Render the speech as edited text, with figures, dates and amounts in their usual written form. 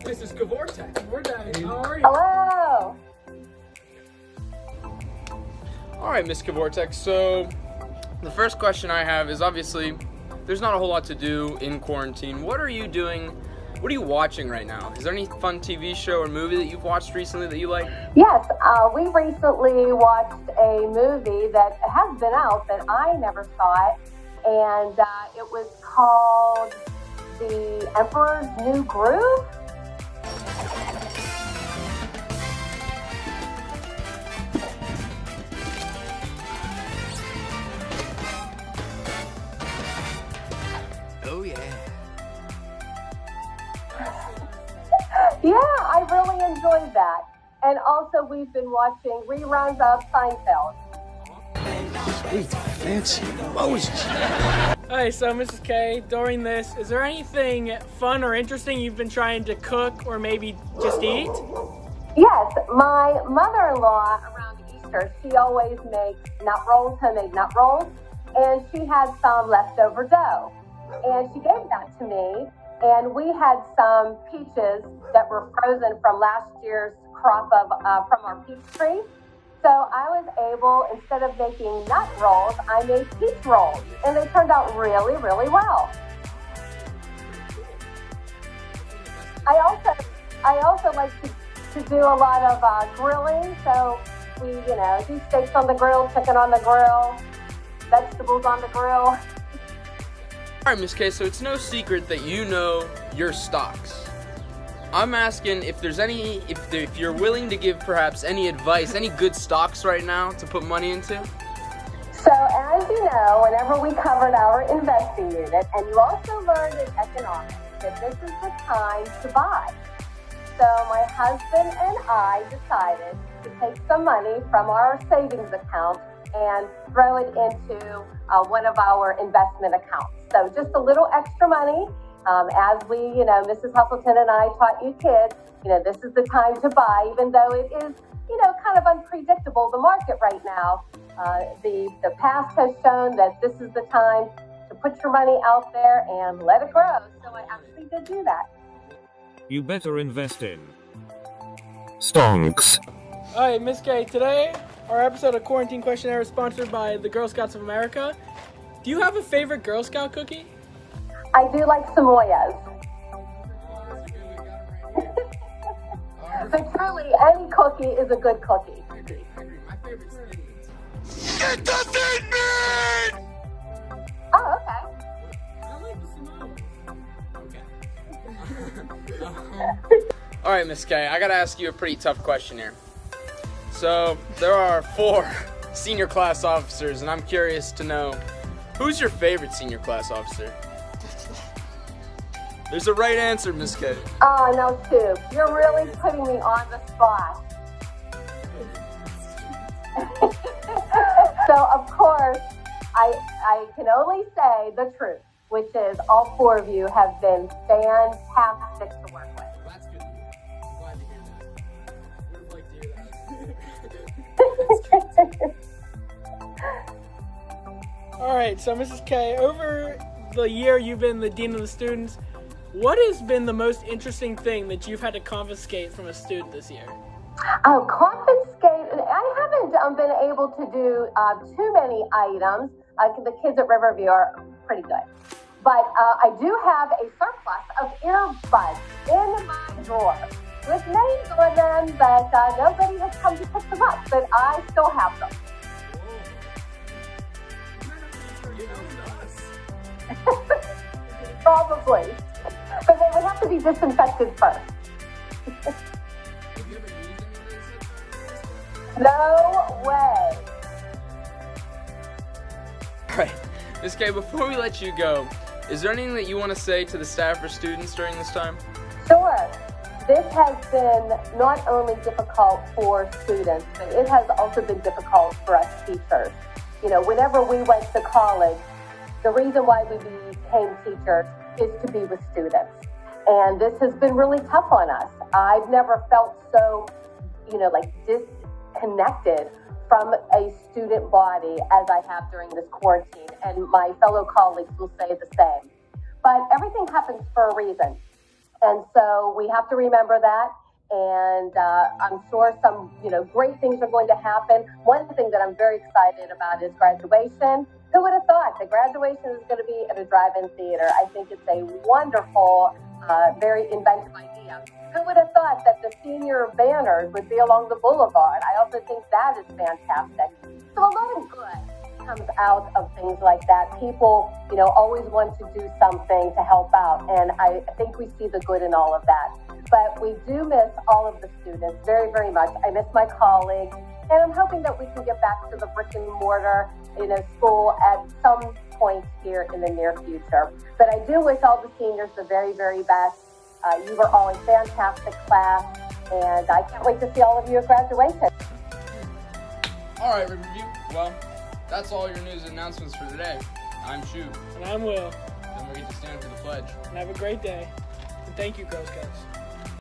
This is Kavortek. We're down here. How are you? Hello. All right, Miss Kavortek. So the first question I have is, obviously there's not a whole lot to do in quarantine. What are you doing? What are you watching right now? Is there any fun TV show or movie that you've watched recently that you like? Yes, we recently watched a movie that has been out, but I never saw it, and it was called The Emperor's New Groove. Oh, yeah. Yeah, I really enjoyed that. And also, we've been watching reruns of Seinfeld. Sweet, fancy Moses. Hi, so Mrs. K, during this, is there anything fun or interesting you've been trying to cook or maybe just eat? Yes, my mother-in-law around Easter, she always makes nut rolls, homemade nut rolls, and she had some leftover dough. And she gave that to me, and we had some peaches that were frozen from last year's crop of from our peach tree. So I was able, instead of making nut rolls, I made peach rolls, and they turned out really, really well. I also like to do a lot of grilling. So we, do steaks on the grill, chicken on the grill, vegetables on the grill. All right, Miss K, so it's no secret that you know your stocks. I'm asking if there's if you're willing to give perhaps any advice, any good stocks right now to put money into? So as you know, whenever we covered our investing unit, and you also learned in economics that this is the time to buy. So my husband and I decided to take some money from our savings account and throw it into one of our investment accounts. So just a little extra money. As we, Mrs. Hustleton and I taught you kids, this is the time to buy, even though it is, kind of unpredictable, the market right now. The past has shown that this is the time to put your money out there and let it grow. So I actually did do that. You better invest in stonks. Alright, Miss K, today our episode of Quarantine Questionnaire is sponsored by the Girl Scouts of America. Do you have a favorite Girl Scout cookie? I do like Samoyas. But truly, any cookie is a good cookie. I agree. My favorite's thin. It doesn't mean! Oh, okay. I like the Samoa. Okay. All right, Miss K, I gotta ask you a pretty tough question here. So there are 4 senior class officers, and I'm curious to know, who's your favorite senior class officer? There's a right answer, Miss K. Oh, no, Shoop. You're really putting me on the spot. So, of course, I can only say the truth, which is all 4 of you have been fantastic to work with. Well, that's good to hear. I'm glad to hear that. Would have liked to hear that. Alright, so Mrs. K, over the year you've been the Dean of the Students, what has been the most interesting thing that you've had to confiscate from a student this year? Oh, confiscate. I haven't been able to do too many items. The kids at Riverview are pretty good. But I do have a surplus of earbuds in my drawer with names on them that nobody has come to pick them up, but I still have them. Probably. But they would have to be disinfected first. No way. All right, Miss K, before we let you go, is there anything that you want to say to the staff or students during this time? Sure. This has been not only difficult for students, but it has also been difficult for us teachers. Whenever we went to college, the reason why we became teachers is to be with students. And this has been really tough on us. I've never felt so, disconnected from a student body as I have during this quarantine. And my fellow colleagues will say the same. But everything happens for a reason. And so we have to remember that. And I'm sure some, great things are going to happen. One thing that I'm very excited about is graduation. Who would have thought that graduation is going to be at a drive-in theater? I think it's a wonderful, very inventive idea. Who would have thought that the senior banners would be along the boulevard? I also think that is fantastic. So a lot of good comes out of things like that. People, always want to do something to help out, and I think we see the good in all of that. But we do miss all of the students very, very much. I miss my colleagues, and I'm hoping that we can get back to the brick and mortar, school at some point here in the near future. But I do wish all the seniors the very, very best. You were all a fantastic class, and I can't wait to see all of you at graduation. All right, Riverview. Well, that's all your news and announcements for today. I'm Shoop. And I'm Will. Don't forget to stand for the pledge. And have a great day. And thank you, Girl Scouts.